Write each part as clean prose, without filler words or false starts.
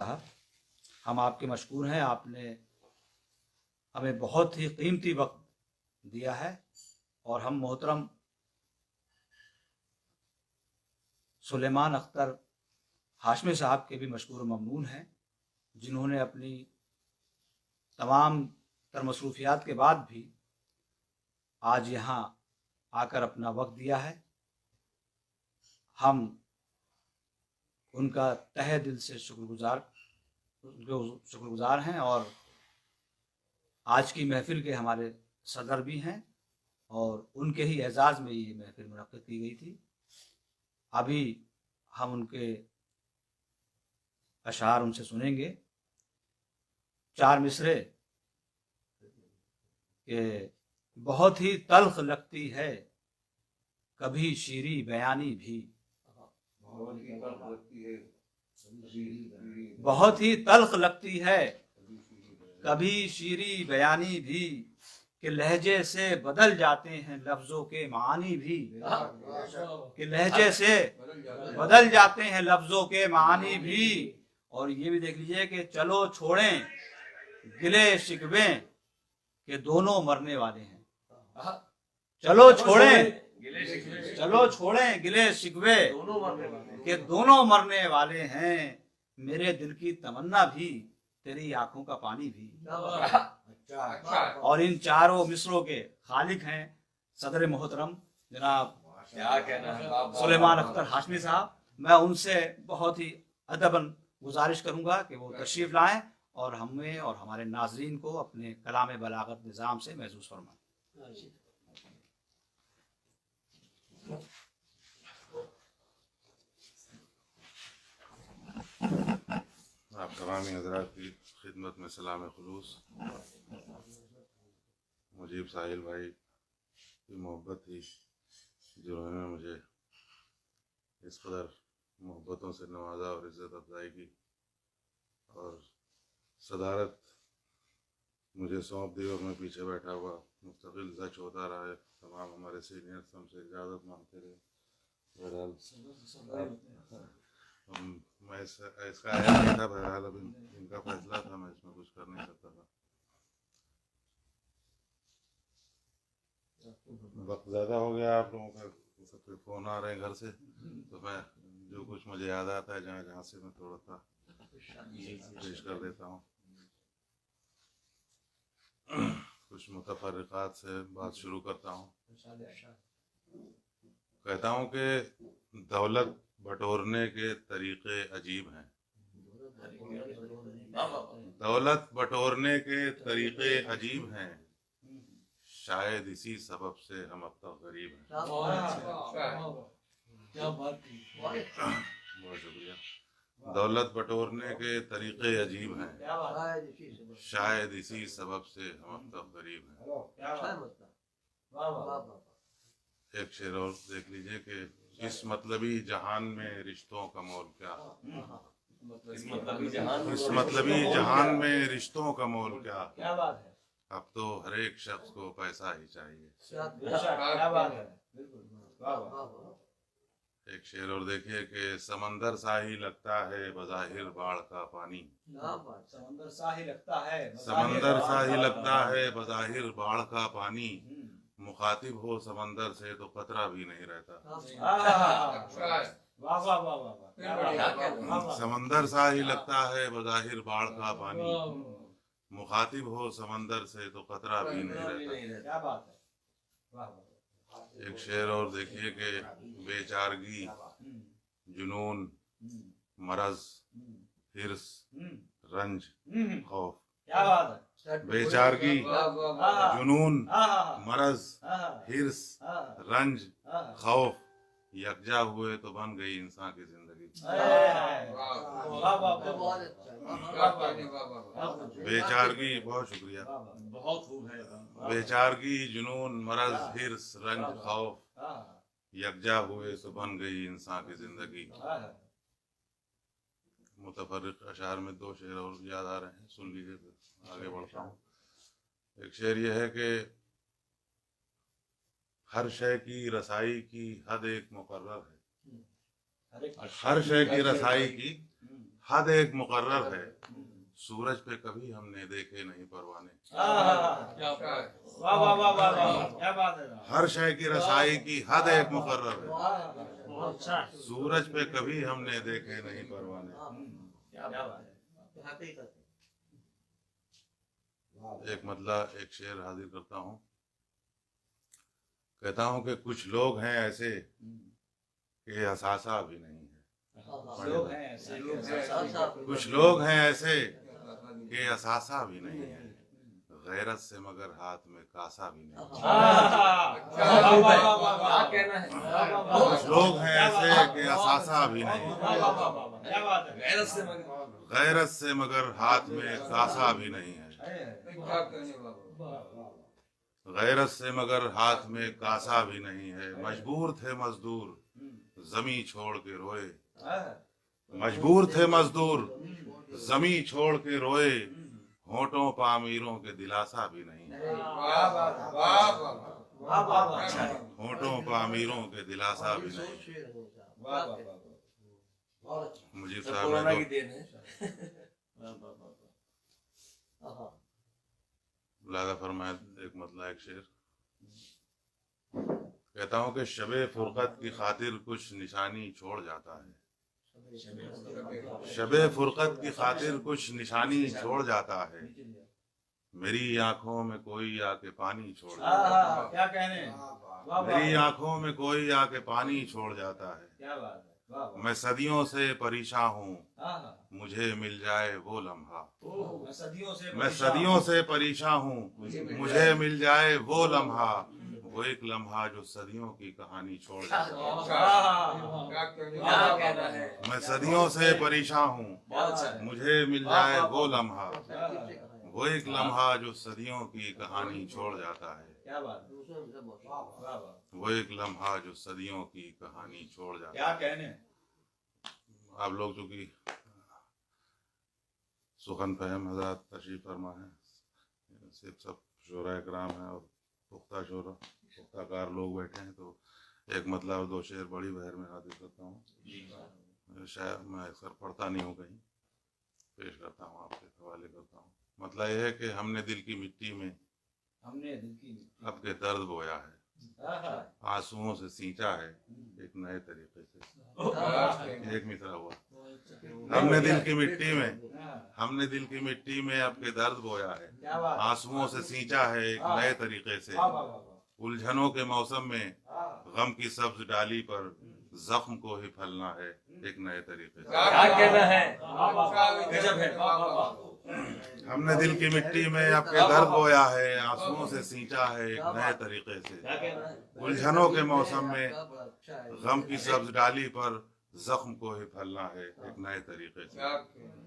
साहब, हम आपके मशकूर हैं। आपने हमें बहुत ही कीमती वक्त दिया है और हम मोहतरम सुलेमान अख्तर हाशमी साहब के भी मशकूर ममनून हैं, जिन्होंने अपनी तमाम तर मसरूफियात के बाद भी आज यहाँ आकर अपना वक्त दिया है। हम उनका तहे दिल से शुक्रगुजार हैं और आज की महफ़िल के हमारे सदर भी हैं और उनके ही एजाज़ में ये महफ़िल मुनक़्क़िद की गई थी। अभी हम उनके अशार उनसे सुनेंगे। 4 मिसरे कि बहुत ही तल्ख़ लगती है कभी शीरी बयानी भी, बहुत ही तल्ख़ लगती है कभी शीरी बयानी भी, कि लहजे से बदल जाते हैं लफ्ज़ों के मानी भी, कि लहजे से बदल जाते हैं लफ्ज़ों के मानी भी। और ये भी देख लीजिए कि चलो छोड़ें गिले शिकवे कि दोनों मरने वाले हैं। चलो छोड़ें गिले शिकवे कि दोनों मरने वाले हैं। मेरे दिल की तमन्ना भी तेरी आंखों का पानी भी। और इन चारों मिसरों के खालिक हैं सदर मोहतरम जनाब सुलेमान अख्तर हाशमी साहब। मैं उनसे बहुत ही अदबन गुजारिश करूंगा कि वो तशरीफ़ लाएं और हमें और हमारे नाजरीन को अपने कलाम बलागत निज़ाम से महसूस फरमाएं। आप तमामी हज़रात की खिदमत में सलाम खुलूस। मुजीब साहिल भाई की मोहब्बत थी जिन्होंने मुझे इस कदर मोहब्बतों से नवाजा और इज़्ज़त अफजाई की और सदारत मुझे सौंप दी और मैं पीछे बैठा हुआ मुस्तकिल जज होता रहा है। तमाम हमारे सीनियर्स हमसे इजाज़त मांगते रहे। बहरहाल मैं इसका आया नहीं था। बहरहाल अब इनका फैसला था, मैं इसमें कुछ कर नहीं सकता था। वक्त ज़्यादा हो गया आप लोगों का, सबके फ़ोन आ रहे हैं घर से, तो मैं जो कुछ मुझे याद आता है जहाँ जहाँ से मैं थोड़ा सा पेश कर देता हूँ। कुछ मुतफर्रिक़ात से बात शुरू करता हूँ। कहता हूँ कि दौलत बटोरने के तरीक़े अजीब हैं। दौलत बटोरने के तरीक़े अजीब हैं, शायद इसी सबब से हम अब तक गरीब हैं। बहुत शुक्रिया। दौलत बटोरने के तरीक़े अजीब हैं, शायद इसी सबब से हम अब तक गरीब हैं। एक शेर और देख लीजिए कि इस मतलबी जहान में रिश्तों का मोल क्या, इस मतलबी जहान में रिश्तों का मोल क्या, अब तो हर एक शख्स को पैसा ही चाहिए। एक शेर और देखिए कि समंदर सा ही लगता है बज़ाहिर बाढ़ का पानी, समंदर सा ही लगता है बज़ाहिर बाढ़ का पानी, मुखातिब हो समंदर से तो खतरा भी नहीं रहता। समंदर सा ही लगता है बज़ाहिर बाढ़ का पानी, मुखातिब हो समंदर से तो खतरा भी नहीं रहता। एक शेर और देखिए कि बेचारगी, जुनून, मरज, हिर्स, रंज, खौफ। बेचारगी, जुनून, मरज, हिर्स, रंज, खौफ यकजा हुए तो बन गई इंसान की जिंदगी। बेचारगी, बहुत शुक्रिया। बेचारगी, जुनून, मरज, हिर्स, रंज, खौफ यकजा हुए तो बन गई इंसान की जिंदगी। मुतफर्रिक़ अशार में 2 शेर और याद आ रहे हैं, सुन लीजिए, फिर आगे बढ़ता हूँ। एक शेर यह है कि हर शय की रसाई की हद एक मुकर्रर है। हर शय की रसाई की हद एक मुकर्रर है, सूरज पे कभी हमने देखे नहीं परवाने। वाह वाह वाह वाह वाह, क्या बात है। हर शय की रसाई की हद एक मुकर्रर है, बहुत अच्छा, सूरज पे कभी हमने देखे नहीं परवाने। क्या बात है। एक मतलब एक शेर हाजिर करता हूँ। कहता हूँ कि कुछ लोग हैं ऐसे कि एहसासा भी नहीं है। लोग हैं ऐसे, कुछ लोग हैं ऐसे कि एहसासा भी नहीं है, गैरत से मगर हाथ में कासा भी नहीं है। क्या कहना है। कुछ लोग हैं ऐसे कि एहसासा भी नहीं है, क्या बात है। गैरत से मगर हाथ में कासा भी नहीं है। गैरत से मगर हाथ में कासा भी नहीं है। मजबूर थे मजदूर जमी छोड़ के रोए, मजबूर थे मजदूर जमी छोड़ के रोए, होठों पर अमीरों के दिलासा भी नहीं है। होठों पर अमीरों के दिलासा भी नहीं है। मुजीब साहब ने लादा फरमाया एक मतलब एक शेर। कहता हूँ कि शबे फुरकत की खातिर कुछ निशानी छोड़ जाता है, शबे फुरकत की खातिर कुछ निशानी छोड़ जाता है, मेरी आंखों में कोई आके पानी छोड़ जाता है। क्या कहने। मेरी आंखों में कोई आके पानी छोड़ जाता है। क्या बात है। मैं सदियों से परेशान हूँ, मुझे मिल जाए वो लम्हा। मैं सदियों से परेशान हूँ, मुझे मिल जाए वो लम्हा, वो एक लम्हा जो सदियों की कहानी छोड़ जाता है। मैं सदियों से परेशान हूँ, मुझे मिल जाए वो लम्हा, वो एक लम्हा जो सदियों की कहानी छोड़ जाता है। क्या बात। वो एक लम्हा जो सदियों की कहानी छोड़ जाता है। क्या कहने। आप लोग चूंकि सुखन फहम हजरत तशरीफ फरमा है, सिर्फ सब शोरा कराम है और पुख्ताकार लोग बैठे हैं, तो एक मतलब दो शेर बड़ी बहर में हाजिर करता हूँ। शायद मैं अक्सर पढ़ता नहीं हूँ, कहीं पेश करता हूँ, आपके हवाले करता हूँ। मतलब यह है कि हमने दिल की मिट्टी में आपके दर्द बोया है, आंसुओं से सींचा है एक नए तरीके से। एक मिसरा हुआ। हमने दिल की मिट्टी में आपके दर्द बोया है, आंसुओं से सींचा है एक नए तरीके से। उलझनों के मौसम में गम की सब्ज डाली पर जख्म को ही फलना है एक नए तरीके से। क्या कहना है। गजब है। हमने दिल की मिट्टी में आपके दर्द बोया है, आंसुओं से सींचा है एक नए तरीके से। उलझनों के मौसम में गम की सब्ज डाली पर जख्म को ही फलना है एक नए तरीके से।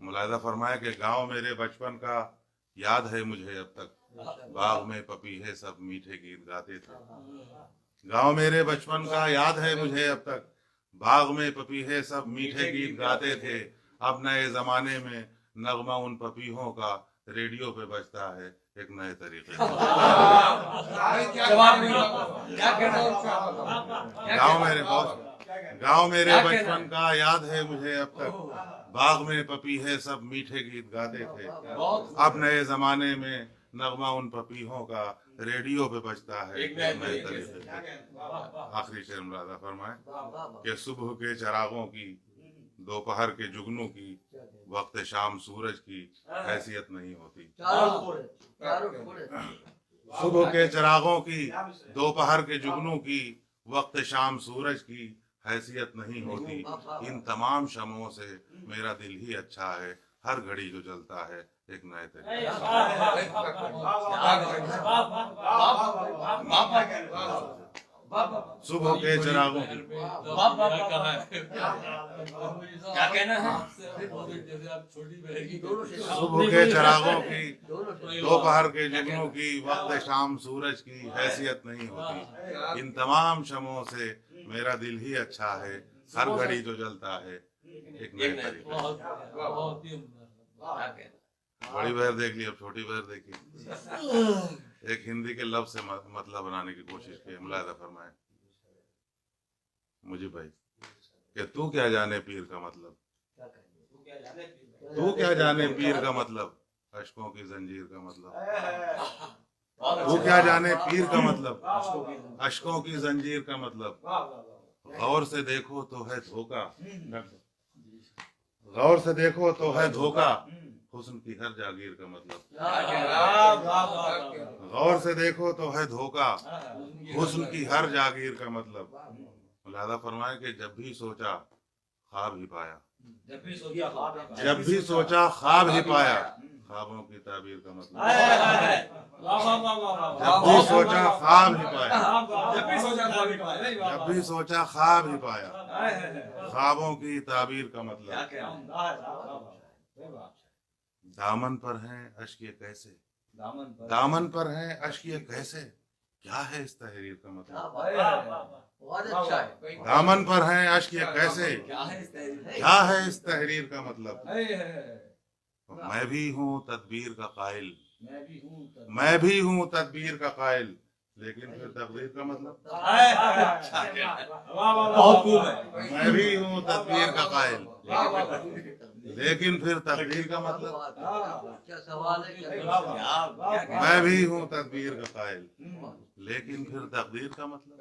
मुलाहिजा फरमाया कि गांव मेरे बचपन का याद है मुझे अब तक, बाग में पपीहे सब मीठे गीत गाते थे। गांव मेरे बचपन का याद है मुझे अब तक, बाग में पपीहे सब मीठे गीत गाते थे। अब नए जमाने में नगमा उन पपीहों का रेडियो पे बजता है एक नए तरीके से। गांव मेरे बचपन का याद है मुझे अब तक, बाग में पपीहे सब मीठे गीत गाते थे। अब नए जमाने में नगमा उन पपीहों का रेडियो पे बजता है एक नए तरीके से। आखिरी शेर मुलादा फरमाए कि सुबह के चरागों की, दोपहर के जुगनू की, वक्त शाम सूरज की हैसियत नहीं होती। सुबह के चरागों की, दोपहर के जुगनू की, वक्त शाम सूरज की हैसियत नहीं होती। इन तमाम शमों से मेरा दिल ही अच्छा है, हर घड़ी जो जलता है एक नए तरीके से। सुबह के चरागों की, क्या कहना है। सुबह के चरागों की, दोपहर के जुगनू की, वक्त शाम सूरज की हैसियत नहीं होती। इन तमाम शमों से मेरा दिल ही अच्छा है, हर घड़ी जो जलता है एक नए तरीके। बड़ी बहर देख ली, अब छोटी बहर देखी। एक हिंदी के लफ्ज से मतलब बनाने की कोशिश की। मुलाहिजा फरमाए मुझे भाई कि तू क्या जाने पीर का मतलब, तू क्या जाने पीर का मतलब, अशकों की जंजीर का मतलब। तू क्या जाने पीर का मतलब, अशकों की जंजीर का मतलब। गौर से देखो तो है धोखा, गौर से देखो तो है धोखा, हुस्न की हर जागीर का मतलब। गौर से देखो तो है धोखा, हुस्न की हर जागीर का मतलब। लिहाजा फरमाए कि जब भी सोचा ख्वाब ही पाया, जब भी सोचा ख्वाब ही पाया, ख्वाबों की ताबीर का मतलब। जब भी सोचा ख्वाब ही पाया, जब भी सोचा ख्वाब ही पाया, ख्वाबों की ताबीर का मतलब। दामन पर हैं अश्क ये कैसे, दामन पर हैं अश्क ये कैसे, क्या है इस तहरीर का मतलब। दामन पर हैं अश्क ये कैसे, क्या है इस तहरीर का मतलब। मैं भी हूँ तदबीर का कायल, मैं भी हूँ तदबीर का कायल, लेकिन फिर तकदीर का मतलब। मैं भी हूँ तदबीर का कायल, लेकिन फिर तकदीर का मतलब। क्या सवाल है, मैं भी हूँ तदबीर का कायल, लेकिन फिर तकदीर का मतलब।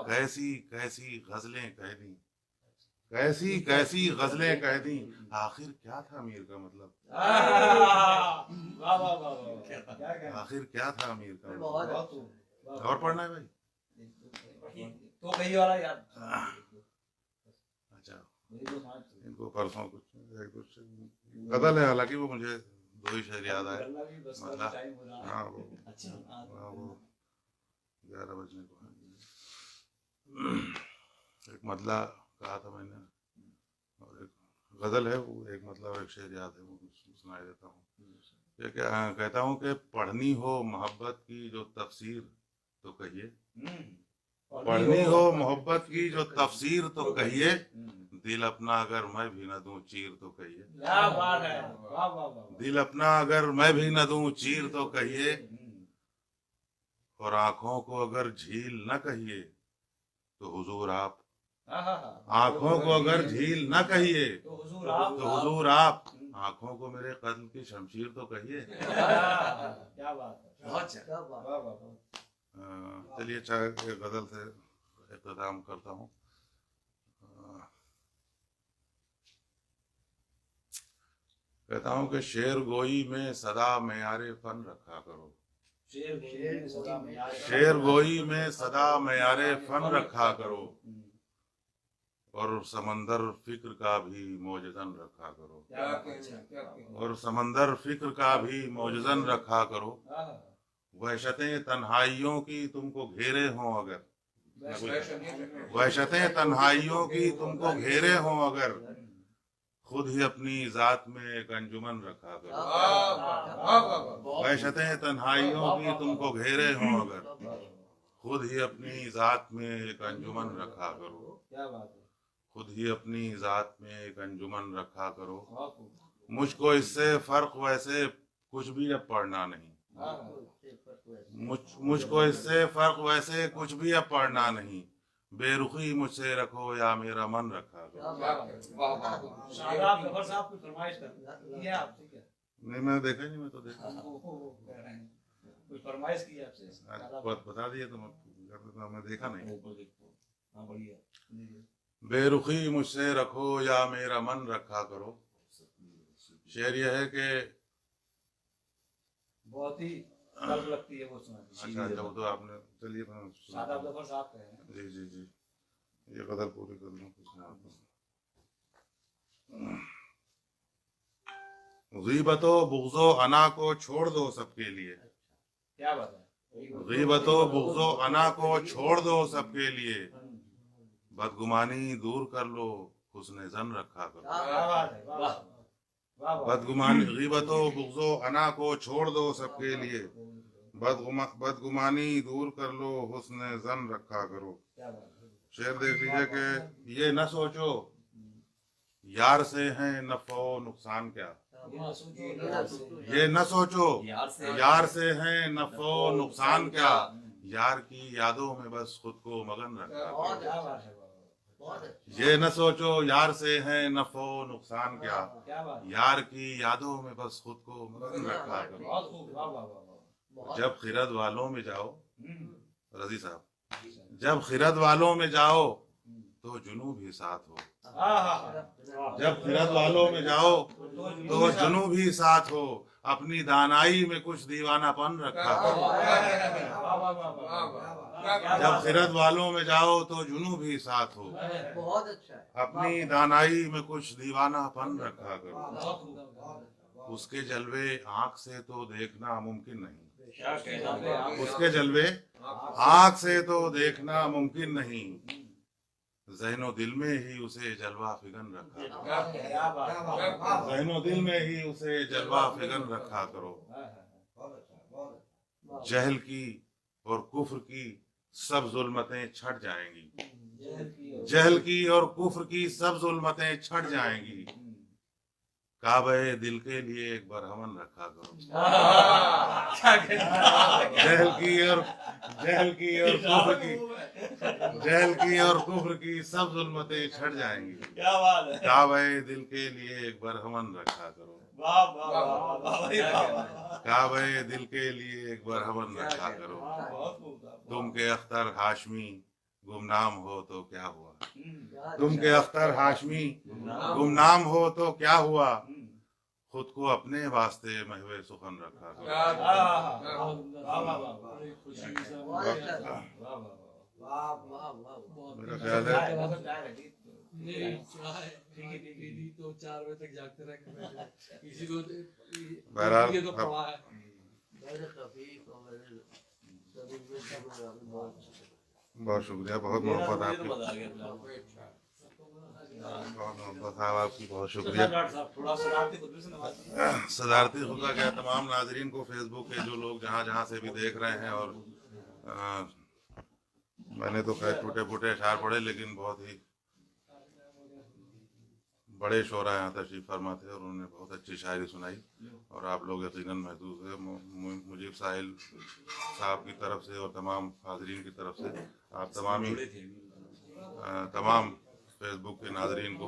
कैसी कैसी गजलें कह दी, कैसी कैसी गजलें कह दी, आखिर क्या था मीर का मतलब। आखिर क्या था मीर का मतलब। और पढ़ना है भाई तो कही वाला यार। अच्छा, इनको परसों कुछ एक कुछ गजल है, हालांकि वो मुझे दो ही शेर याद आए। मतलब हाँ वो 11 बजने को एक मतला कहा था मैंने, और एक गजल है, वो एक मतलब एक शेर याद है, वो सुनाई देता हूँ। ये क्या कहता हूँ कि पढ़नी हो मोहब्बत की जो तफसीर तो कहिए, पढ़नी हो मोहब्बत की जो तफसीर तो कहिए, दिल अपना अगर मैं भी न दूं चीर तो कहिए। दिल अपना अगर मैं भी न दूं चीर तो कहिए, और आंखों को अगर झील न कहिए तो हुजूर आप, आंखों को अगर झील न कहिए तो हुजूर आप, आंखों को मेरे कत्ल की शमशीर तो कहिए। क्या बात है। चलिए अच्छा एक गजल से इख्तिताम करता हूँ। कहता हूँ कि शेर गोई में सदा मेयारे फन रखा करो, शेर गोई में सदा मेयारे फन रखा करो, और समंदर फिक्र का भी मौजज़न रखा करो, और समंदर फिक्र का भी मौजज़न रखा करो। वहशतें तन्हाइयों की तुमको घेरे हों अगर, वहशतें तन्हाइयों की तुमको घेरे हों अगर, खुद ही अपनी जात में एक अंजुमन रखा करो। वहशतें तन्हाइयों की तुमको घेरे हों अगर, खुद ही अपनी जात में एक अंजुमन रखा करो। खुद ही अपनी जात में एक अंजुमन रखा करो। मुझको इससे फर्क वैसे कुछ भी अब पढ़ना नहीं, मुझको इससे फर्क वैसे कुछ भी अब पढ़ना नहीं, बेरुखी मुझसे रखो या मेरा मन रखा करो। नहीं मैंने देखा नहीं, मैं तो देखा कुछ फरमाइश की आपसे, बता दिए तो मैं देखा नहीं। बेरुखी मुझसे रखो या मेरा मन रखा करो। शेर यह है कि बहुत ही तल्ख लगती है वो सुना। अच्छा जब तो आपने, चलिए जी जी जी ये गजल पूरी कर लूँ। गीबतो बुग़्ज़ो अना को छोड़ दो सबके लिए, क्या बात है। गीबतो बुग़्ज़ो अना को छोड़ दो सबके लिए, बदगुमानी दूर कर लो हुस्न ज़न रखा करो। बदगुमानी गीबतो बुग़्ज़ो अना को छोड़ दो सबके लिए, बदगुमानी दूर कर लो हुस्न ज़न रखा करो। शेर देख लीजिए कि ये न सोचो यार से है नफ़ो नुकसान क्या, ये न सोचो यार से है नफ़ो नुकसान क्या, यार की यादों में बस खुद को मगन रखा करो। बहुत अच्छा। ये न सोचो यार से है नफो नुकसान क्या, क्या बात, यार की यादों में बस खुद को मगन रखा करो। बहुत खूब, वाह वाह वाह वाह। बहुत जब खिरद वालों में जाओ, रजी साहब, हम्म। जब खिरद वालों में जाओ तो जुनू भी साथ हो। जब खिरद वालों में जाओ तो जुनू भी साथ हो, अपनी दानाई में कुछ दीवानापन रखा करो। जब खिरद वालों में जाओ तो जुनू भी साथ हो, बहुत अच्छा है। अपनी दानाई में कुछ दीवानापन रखा करो। उसके जलवे आंख से तो देखना मुमकिन नहीं, उसके जलवे आंख से तो देखना मुमकिन नहीं, ज़हनो दिल में ही उसे जलवा फिगन रखा करो। ज़हनो दिल में ही उसे जलवा फिगन रखा करो। जहल की और कुफ्र की सब जुल्मतें छट जाएंगी, जहल की और कुफ्र की सब जुल्मतें छट जाएंगी, काबे दिल के लिए एक बरहमन रखा करो। जहल की और कुफ्र की, जहल की और कुफ्र की सब जुल्मतें छट जाएंगी, क्या बात है, काबे दिल के लिए एक बरहमन रखा करो। वाह वाह वाह वाह, काबे दिल के लिए एक बरहमन रखा करो। बहुत खूब था। तुम के अख्तर हाशमी गुमनाम हो तो क्या हुआ, क्या तुम के अख्तर हाशमी गुमनाम हो तो क्या हुआ, खुद को अपने वास्ते महवे सुखन रखा करो। बहुत अच्छा। वाह वाह वाह। मेरा ख्याल है पीली तो 4 बजे तक जागते रहे, किसी को बहरहाल ये तो पढ़ा है। मेरे तौफीक और मेरे सभी में बहुत बहुत शुक्रिया, बहुत मोहब्बत आपकी, बहुत मोहब्बत साहब आपकी, बहुत शुक्रिया। थोड़ा शरारती खुद भी से नवाज। सदारती खुदा के तमाम नाजरीन को, फेसबुक के जो लोग जहाँ जहाँ से भी देख रहे हैं, और मैंने तो खैर टूटे फूटे अशार पढ़े, लेकिन बहुत ही बड़े शोरा यहाँ तशरीफ फरमा थे और उन्होंने बहुत अच्छी शायरी सुनाई, और आप लोग यकीनन महसूस है मुजीब साहिल साहब की तरफ से और तमाम हाजरीन की तरफ से आप तमाम फेसबुक के नाजरीन को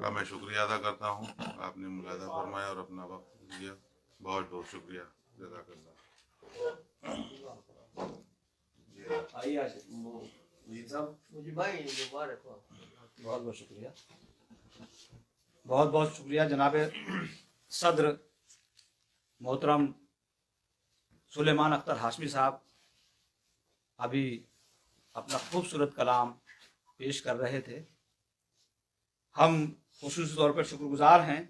का मैं शुक्रिया अदा करता हूँ। आपने मुलाहिजा फरमाया और अपना वक्त दिया, बहुत बहुत शुक्रिया, जज़ाकल्लाह। आइए साहब, मुझे भाई मुबारक हो। बहुत बहुत शुक्रिया, बहुत बहुत शुक्रिया जनाब सदर मोहतरम सुलेमान अख्तर हाशमी साहब अभी अपना खूबसूरत कलाम पेश कर रहे थे। हम खुसूसी तौर पर शुक्रगुजार हैं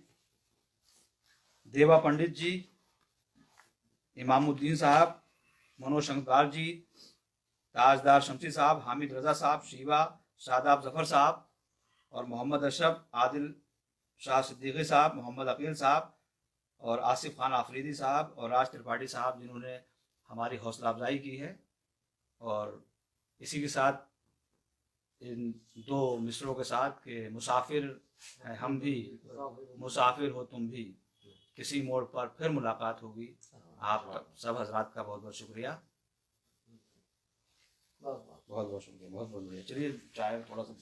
देवा पंडित जी, इमामुद्दीन साहब, मनोज शंकर जी, ताजदार शमसी साहब, हामिद रजा साहब, शीबा, शादाब जफर साहब और मोहम्मद अशरफ, आदिल शाह सिद्दीकी साहब, मोहम्मद अकील साहब और आसिफ खान आफरीदी साहब और राज त्रिपाठी साहब, जिन्होंने हमारी हौसला अफजाई की है। और इसी के साथ इन दो मिसरों के साथ कि मुसाफिर हैं हम भी, मुसाफिर हो तुम भी, किसी मोड़ पर फिर मुलाकात होगी। आप सब हजरात का बहुत बहुत शुक्रिया, बहुत बहुत शुक्रिया, बहुत बहुत शुक्रिया। चलिए चाय थोड़ा सा